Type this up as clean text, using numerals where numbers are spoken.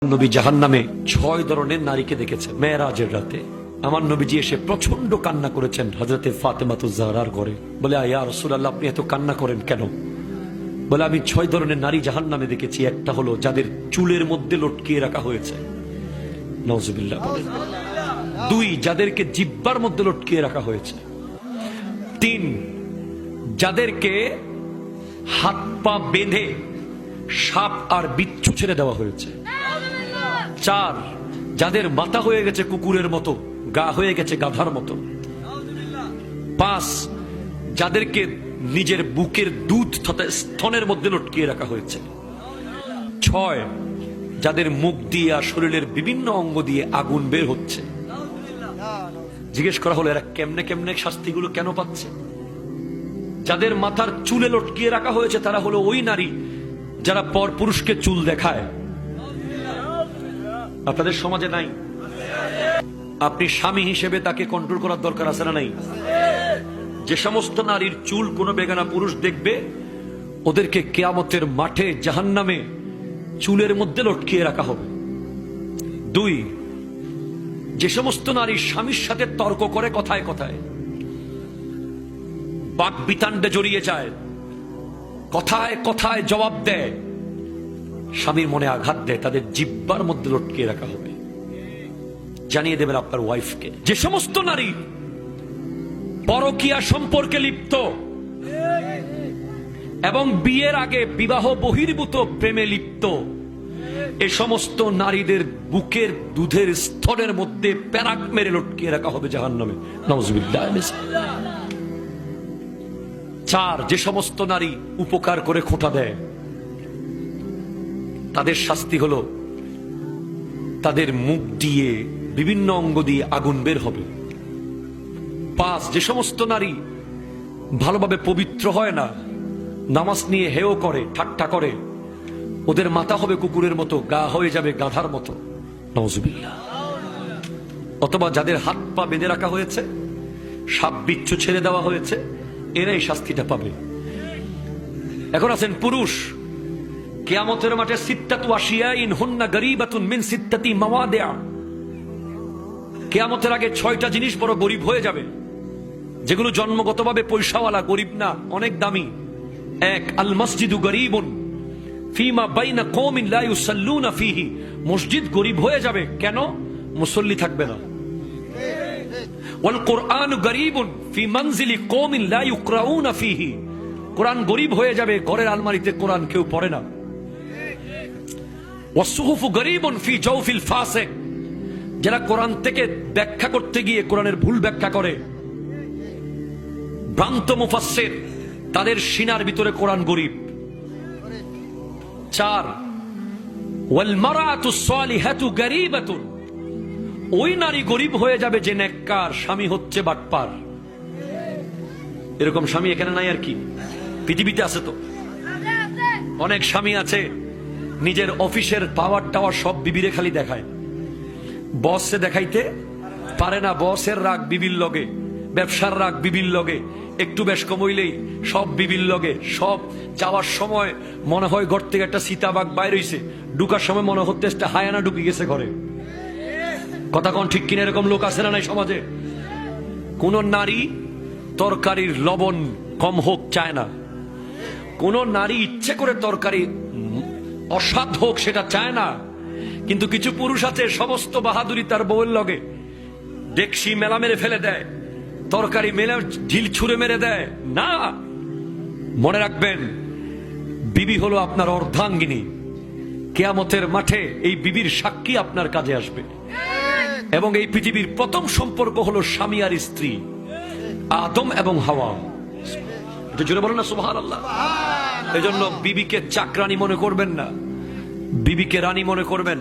নবী জাহান্নামে 6 ধরনের নারীকে দেখেছেন মেরাজের রাতে। আমার নবীজি এসে প্রচন্ড কান্না করেছেন হযরতে ফাতেমাতুজ জাহরার ঘরে। বলে ইয়া রাসূলুল্লাহ, আপনি এত কান্না করেন কেন? বলে আমি 6 ধরনের নারী জাহান্নামে দেখেছি। একটা হলো যাদের চুলের মধ্যে লটকিয়ে রাখা হয়েছে, নাউজুবিল্লাহ বলেন। 2, যাদেরকে জিহ্বার মধ্যে লটকিয়ে রাখা হয়েছে। 3, যাদেরকে হাত পা বেঁধে সাপ আর বিচ্ছু ছেড়ে দেওয়া হয়েছে। 4, যাদের মাথা হয়ে গেছে কুকুরের মতো, গা হয়ে গেছে গাধার মতো। 5, যাদেরকে নিজের বুকের দুধ তথা স্তনের মধ্যে লটকিয়ে রাখা হয়েছে। 6, যাদের মুখ দিয়ে আর শরীরের বিভিন্ন অঙ্গ দিয়ে আগুন বের হচ্ছে। জিজ্ঞেস করা হলো এরা কেমনে কেমনে শাস্তিগুলো কেন পাচ্ছে? যাদের মাথার চুলে লটকিয়ে রাখা হয়েছে তারা হলো ওই নারী যারা পর পুরুষকে চুল দেখায়। আপনাদের সমাজে নাই? আপনি স্বামী হিসেবে তাকে কন্ট্রোল করার দরকার আছে না নাই? যে সমস্ত নারীর চুল কোনো বেগানা পুরুষ দেখবে, ওদেরকে কিয়ামতের মাঠে জাহান্নামে চুলের মধ্যে লটকিয়ে রাখা হবে। 2, যে সমস্ত নারী স্বামীর সাথে তর্ক করে কথায় কথায়, বাক বিতান্ডে জড়িয়ে যায়, কথায় কথায় জবাব দেয়, স্বামীর মনে আঘাত দেয়, তাদের জিহ্বার মধ্যে লটকিয়ে রাখা হবে। জানিয়ে দেবেন আপনার ওয়াইফকে। যে সমস্ত নারী পরকীয়া সম্পর্কে লিপ্ত এবং বিয়ের আগে বিবাহ বহির্ভূত প্রেমে লিপ্ত, এ সমস্ত নারীদের বুকের দুধের স্তনের মধ্যে প্যারাক মেরে লটকিয়ে রাখা হবে জাহান্নামে, নাউজুবিল্লাহ। 4, যে সমস্ত নারী উপকার করে খোঁটা দেয়, তাদের শাস্তি হলো তাদের মুখ দিয়ে বিভিন্ন অঙ্গ দিয়ে আগুন বের হবে। 5, যে সমস্ত নারী ভালোভাবে পবিত্র হয় না, নামাজ নিয়ে হেয় করে, ঠাট্টা করে, ওদের মাথা হবে কুকুরের মতো, গা হয়ে যাবে গাধার মতো, নাউজুবিল্লাহ। অথবা যাদের হাত পা বেঁধে রাখা হয়েছে, সাপ বিচ্ছু ছেড়ে দেওয়া হয়েছে, এরাই শাস্তিটা পাবে। এখন আছেন পুরুষ, কিয়ামতের মাঠে সিত্তাতু আশিয়াইন হুন্না গরীবাতুন মিন সিত্তাতি মাওয়াদিআ। কিয়ামতের আগে 6টা জিনিস বড় গরিব হয়ে যাবে, যেগুলো জন্মগতভাবে পয়সাওয়ালা, গরিব না, অনেক দামি। 1, আল মসজিদু গরীবুন ফিমা বাইনা কওমিন লা ইউসাল্লুনা ফিহি। মসজিদ গরিব হয়ে যাবে কেন? মুসল্লি থাকবে না। ওয়াল কুরআনু গরীবুন ফি মানজিলি কওমিন লা ইউকরাউনা ফিহি। কোরআন গরিব হয়ে যাবে, ঘরের আলমারিতে কোরআন কেউ পড়ে না। ওয়াসসুহুফু গরীবুন ফি জাওফিল ফাসিক। যারা কোরআন থেকে ব্যাখ্যা করতে গিয়ে কোরআনের ভুল ব্যাখ্যা করে, ভ্রান্ত মুফাসসির, তাদের সিনার ভিতরে কোরআন গরিব। 4, ওয়াল মারআতু সালিহাতু গরীবাতুন। ওই নারী গরিব হয়ে যাবে যে নেককার, স্বামী হচ্ছে বাটপার। এরকম স্বামী এখানে নাই আর কি, পৃথিবীতে আছে তো অনেক স্বামী আছে, নিজের অফিসের পাওয়ার টাওয়ার সব বিবিরে খালি দেখায়, বসে দেখাইতে পারে না। বসের রাগ বিবির লগে, ব্যবসার রাগ বিবির লগে, একটু বেশ কমইলেই সব বিবির লগে। সব যাওয়ার সময় মনে হয় ঘর থেকে একটা সীতাবাগ বাইর হইছে, ঢুকার সময় মনে হচ্ছে একটা হায়ানা ঢুকে গেছে ঘরে। কথা কোন ঠিক কিনা? এরকম লোক আছে না নাই সমাজে? কোন নারী তরকারির লবণ কম হোক চায় না, কোন নারী ইচ্ছে করে তরকারি অস্বাদ হোক সেটা চায় না। কিন্তু কিছু পুরুষ আছে সমস্ত বাহাদুরি তার বউয়ের লগে, ডেকসি মেলা মেরে ফেলে দেয়, তরকারি মেলে ঢিল ছুঁড়ে মেরে দেয়। না, মনে রাখবেন, বিবি হলো আপনার অর্ধাঙ্গিনী। কিয়ামতের মাঠে এই বিবির সাক্ষী আপনার কাজে আসবে। এবং এই পৃথিবীর প্রথম সম্পর্ক হলো স্বামী আর স্ত্রী, আদম এবং হাওয়া। এটা জোরে বলেন না সুবহানাল্লাহ। এজন্য বিবিকে চাকরানি মনে করবেন না, বিবিকে রানী মনে করবেন।